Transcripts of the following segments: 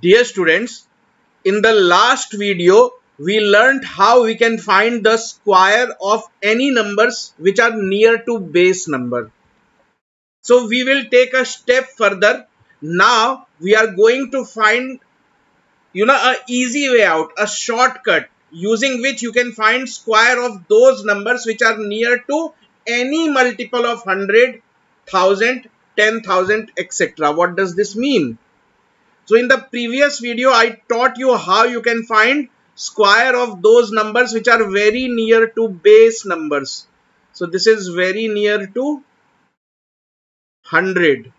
Dear students, in the last video, we learned how we can find the square of any numbers which are near to base number. So we will take a step further. Now we are going to find a easy way out, a shortcut using which you can find square of those numbers which are near to any multiple of 100, 1000, 10,000, etc. What does this mean? So in the previous video, I taught you how you can find square of those numbers which are very near to base numbers. So this is very near to 100.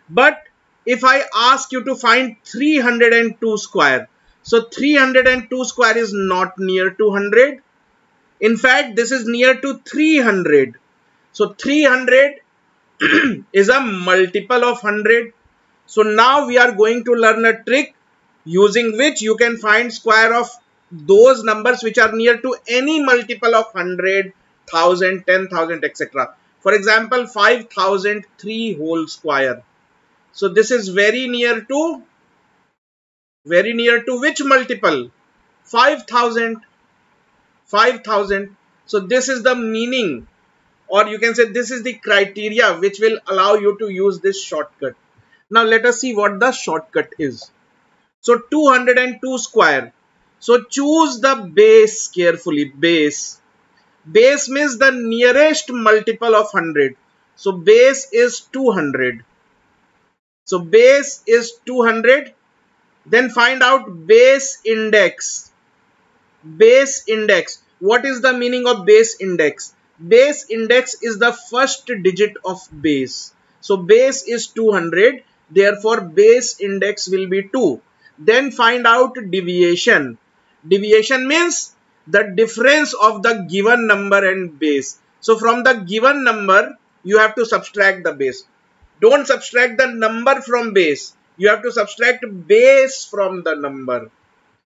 But if I ask you to find 302 square, so 302 square is not near to 100. In fact, this is near to 300. So 300 is a multiple of 100. So now we are going to learn a trick using which you can find square of those numbers which are near to any multiple of 100, 1000, 10,000, etc. For example, 5003 whole square. So this is very near to which multiple? 5000. 5000. So this is the meaning, or you can say this is the criteria which will allow you to use this shortcut. Now let us see what the shortcut is. So 202 square. So choose the base carefully. Base. Base means the nearest multiple of 100. So base is 200. So base is 200. Then find out base index. Base index. What is the meaning of base index? Base index is the first digit of base. So base is 200. Therefore, base index will be 2. Then find out deviation. Deviation means the difference of the given number and base. So from the given number, you have to subtract the base. Don't subtract the number from base. You have to subtract base from the number.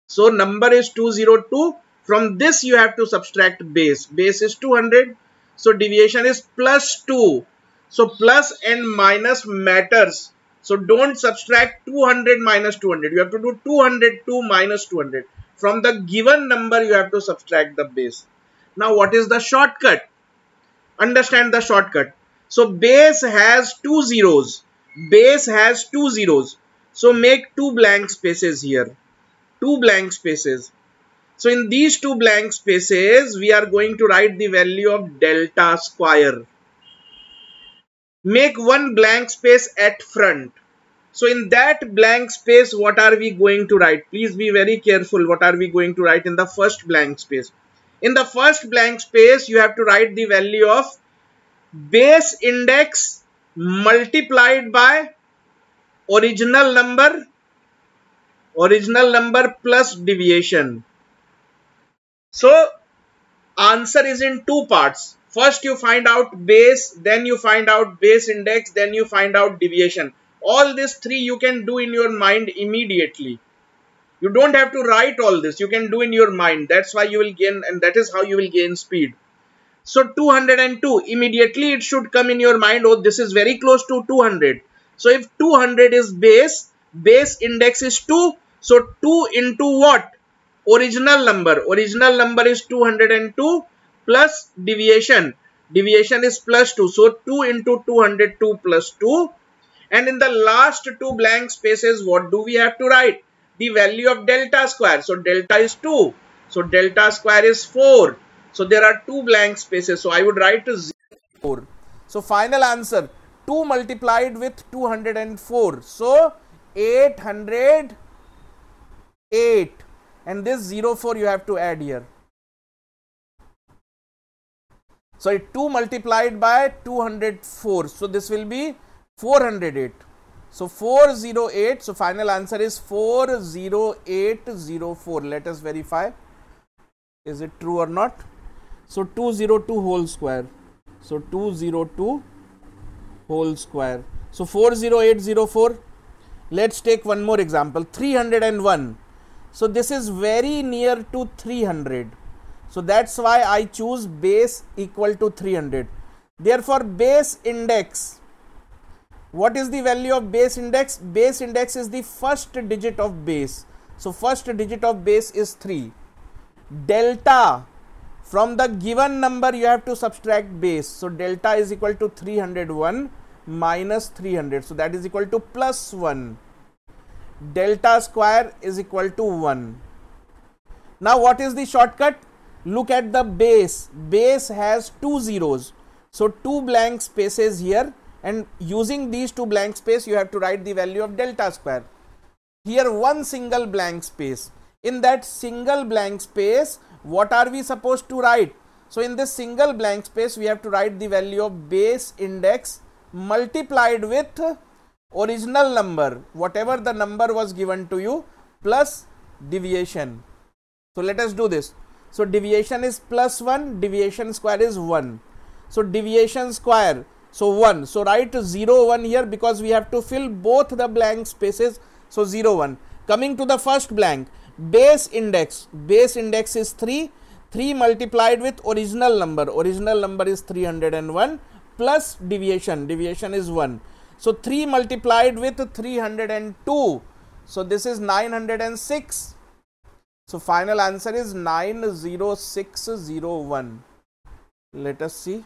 So number is 202. From this you have to subtract base. Base is 200. So deviation is plus 2. So plus and minus matters. So don't subtract 200 minus 200. You have to do 202 minus 200. From the given number you have to subtract the base. Now what is the shortcut? Understand the shortcut. So base has two zeros. Base has two zeros. So make two blank spaces here. Two blank spaces. So in these two blank spaces, we are going to write the value of delta square. Make one blank space at front. So in that blank space, what are we going to write? Please be very careful. What are we going to write in the first blank space? In the first blank space, you have to write the value of base index multiplied by original number plus deviation. So answer is in two parts. First you find out base, then you find out base index, then you find out deviation. All these three you can do in your mind immediately. You don't have to write all this. You can do in your mind. That's why you will gain, and that is how you will gain speed. So 202, immediately it should come in your mind, oh, this is very close to 200. So if 200 is base index is 2. So 2 into what? Original number. Original number is 202 plus deviation. Deviation is plus 2. So 2 into 202 plus 2. And in the last two blank spaces, what do we have to write? The value of delta square. So delta is 2. So delta square is 4. So there are two blank spaces. So I would write 4. So final answer 2 multiplied with 204. So 808. And this 04 you have to add here. So 2 multiplied by 204. So this will be 408. So 408. So final answer is 40804. Let us verify. Is it true or not? So 202 whole square. So 202 whole square. So 40804. Let's take one more example. 301. So this is very near to 300. So that's why I choose base equal to 300. Therefore base index What is the value of base index? Base index is the first digit of base. So first digit of base is 3. Delta, from the given number you have to subtract base. So delta is equal to 301 minus 300. So that is equal to plus 1. Delta square is equal to 1. Now what is the shortcut? Look at the base. Base has 2 zeros. So 2 blank spaces here, and using these 2 blank space you have to write the value of delta square. Here one single blank space. In that single blank space, what are we supposed to write? So in this single blank space we have to write the value of base index multiplied with original number, whatever the number was given to you, plus deviation. So let us do this. So deviation is plus 1, deviation square is 1. So deviation square, so 1. So write 0, 1 here because we have to fill both the blank spaces. So 0, 1. Coming to the first blank, base index is 3. 3 multiplied with original number is 301 plus deviation is 1. So 3 multiplied with 302. So this is 906. So final answer is 90601. Let us see.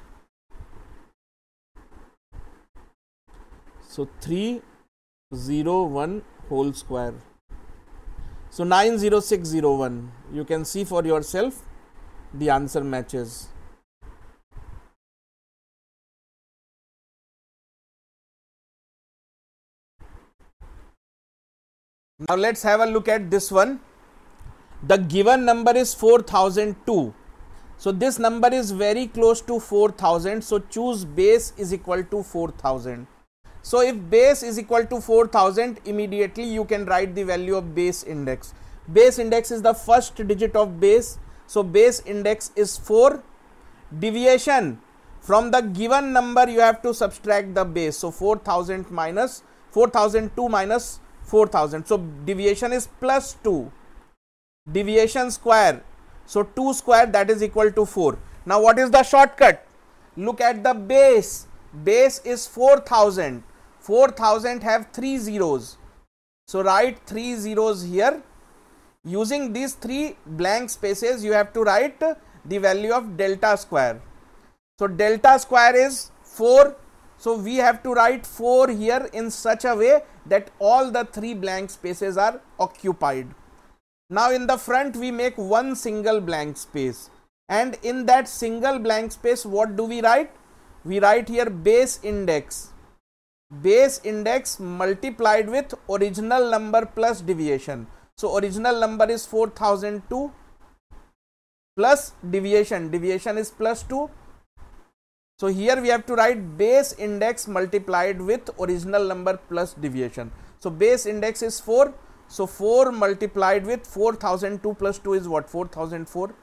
So 301 whole square. So 90601. You can see for yourself, the answer matches. Now let's have a look at this one. The given number is 4002. So this number is very close to 4000. So choose base is equal to 4000. So if base is equal to 4000, immediately you can write the value of base index. Base index is the first digit of base. So base index is 4. Deviation, from the given number you have to subtract the base. So 4000 minus 4002 minus 4000. So deviation is plus 2. Deviation square, so 2 square, that is equal to 4. Now what is the shortcut? Look at the base. Base is 4000. 4000 have 3 zeros. So write 3 zeros here. Using these 3 blank spaces you have to write the value of delta square. So delta square is 4. So we have to write 4 here in such a way that all the 3 blank spaces are occupied. Now in the front we make one single blank space, and in that single blank space what do we write? We write here base index. Base index multiplied with original number plus deviation. So original number is 4002 plus deviation is plus 2. So here we have to write base index multiplied with original number plus deviation. So base index is 4. So 4 multiplied with 4002 plus 2 is what? 4004.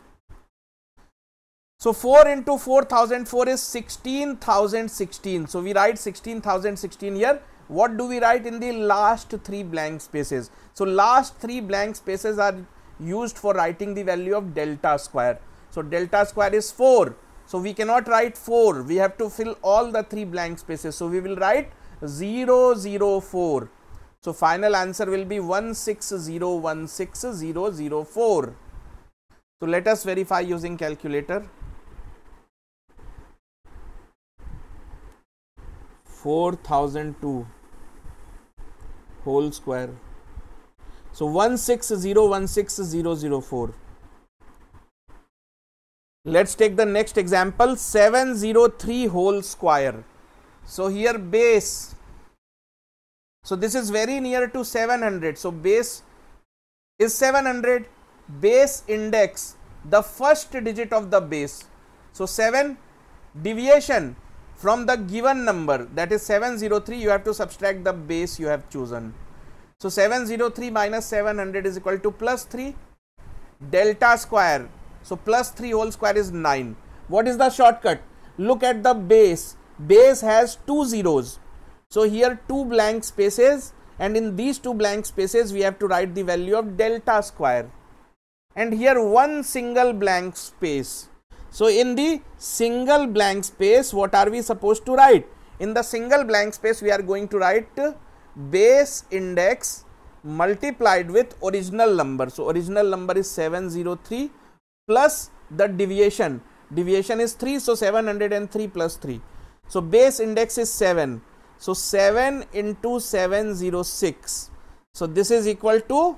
So 4 into 4004 is 16,016. So we write 16,016 here. What do we write in the last 3 blank spaces? So last 3 blank spaces are used for writing the value of delta square. So delta square is 4. So we cannot write 4. We have to fill all the 3 blank spaces. So we will write 004. So final answer will be 16016,004. So let us verify using calculator. 4002 whole square. So 16016,004. Let's take the next example, 703 whole square. So here base. So this is very near to 700. So base is 700. Base index, the first digit of the base. So 7. Deviation, from the given number, that is 703, you have to subtract the base you have chosen. So 703 minus 700 is equal to plus 3. Delta square, so plus 3 whole square is 9. What is the shortcut? Look at the base. Base has 2 zeros. So here 2 blank spaces, and in these 2 blank spaces we have to write the value of delta square. And here one single blank space. So in the single blank space, what are we supposed to write? In the single blank space, we are going to write base index multiplied with original number. So original number is 703 plus the deviation. Deviation is 3, so 703 plus 3. So base index is 7. So 7 into 706. So this is equal to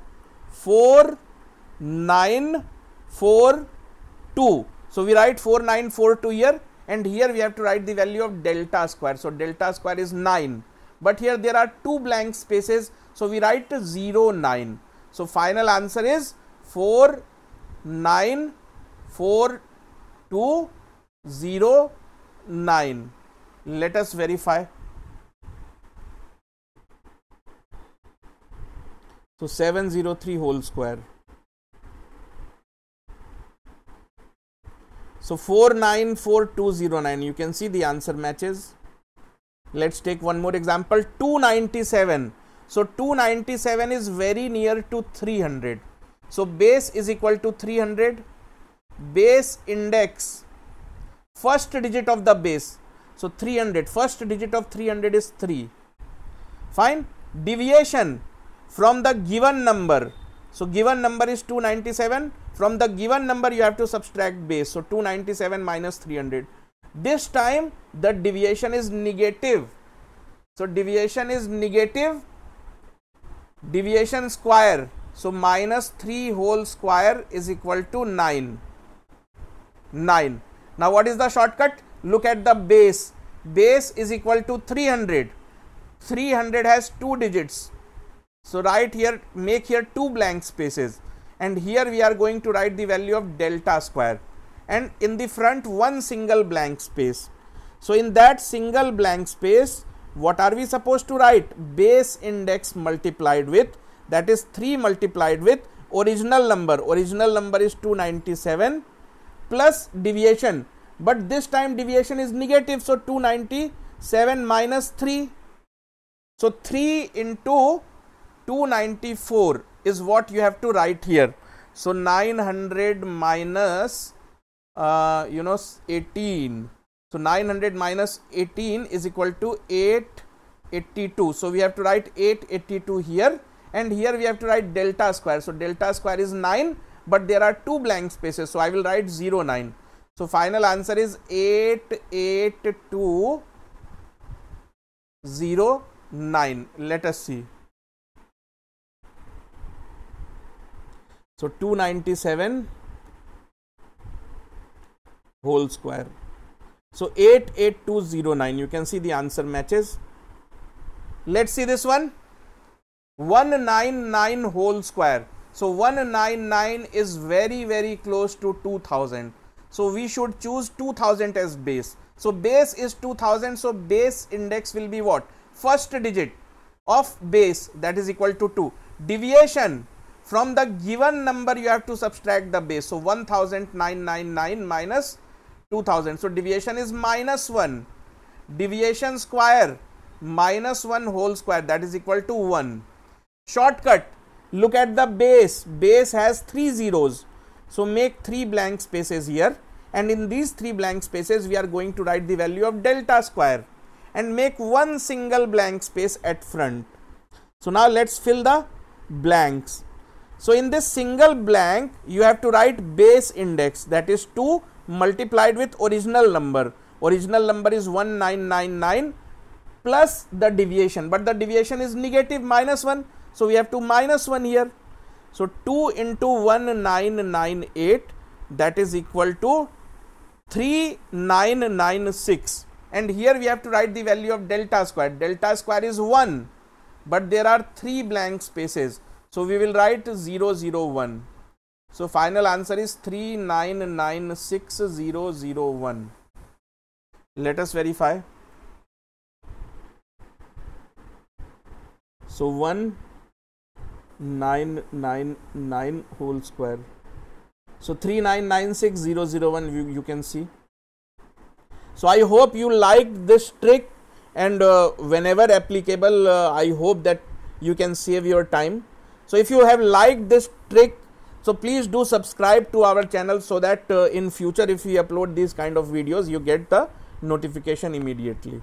4942. So we write 4942 here, and here we have to write the value of delta square. So delta square is 9. But here there are 2 blank spaces. So we write 09. So final answer is 494209. Let us verify. So 703 whole square. So 494209. You can see the answer matches. Let's take one more example. 297. So 297 is very near to 300. So base is equal to 300. Base index, first digit of the base. So 300. First digit of 300 is 3. Fine. Deviation from the given number. So given number is 297. From the given number you have to subtract base. So 297 minus 300. This time the deviation is negative. So deviation is negative. Deviation square. So minus 3 whole square is equal to 9. 9. Now what is the shortcut? Look at the base. Base is equal to 300. 300 has 2 digits. So write here, make here 2 blank spaces. And here we are going to write the value of delta square. And in the front, 1 single blank space. So in that single blank space, what are we supposed to write? Base index multiplied with, that is 3 multiplied with original number. Original number is 297 plus deviation. But this time deviation is negative. So 297 minus 3. So 3 into 294 is what you have to write here. So 900 minus 18. So 900 minus 18 is equal to 882. So we have to write 882 here, and here we have to write delta square. So delta square is 9, but there are 2 blank spaces. So I will write 09. So final answer is 88209. Let us see. So 297 whole square. So 88209. You can see the answer matches. Let's see this one. 199 whole square. So 199 is very close to 2000. So we should choose 2000 as base. So base is 2000. So base index will be what? First digit of base, that is equal to 2. Deviation from the given number you have to subtract the base. So 1999 minus 2000. So deviation is minus 1. Deviation square minus 1 whole square, that is equal to 1. Shortcut. Look at the base. Base has 3 zeros. So make 3 blank spaces here, and in these 3 blank spaces we are going to write the value of delta square and make 1 single blank space at front. So now let's fill the blanks. So in this single blank you have to write base index, that is 2 multiplied with original number. Original number is 1999 plus the deviation, but the deviation is negative minus 1. So we have to minus 1 here. So 2 into 1998, that is equal to 3996. And here we have to write the value of delta square. Delta square is 1, but there are 3 blank spaces. So we will write 001. So final answer is 3996001. Let us verify. So 1999 whole square. So 3996001, you can see. So I hope you liked this trick, and whenever applicable, I hope that you can save your time. So if you have liked this trick, so please do subscribe to our channel, so that in future if we upload these kind of videos, you get the notification immediately.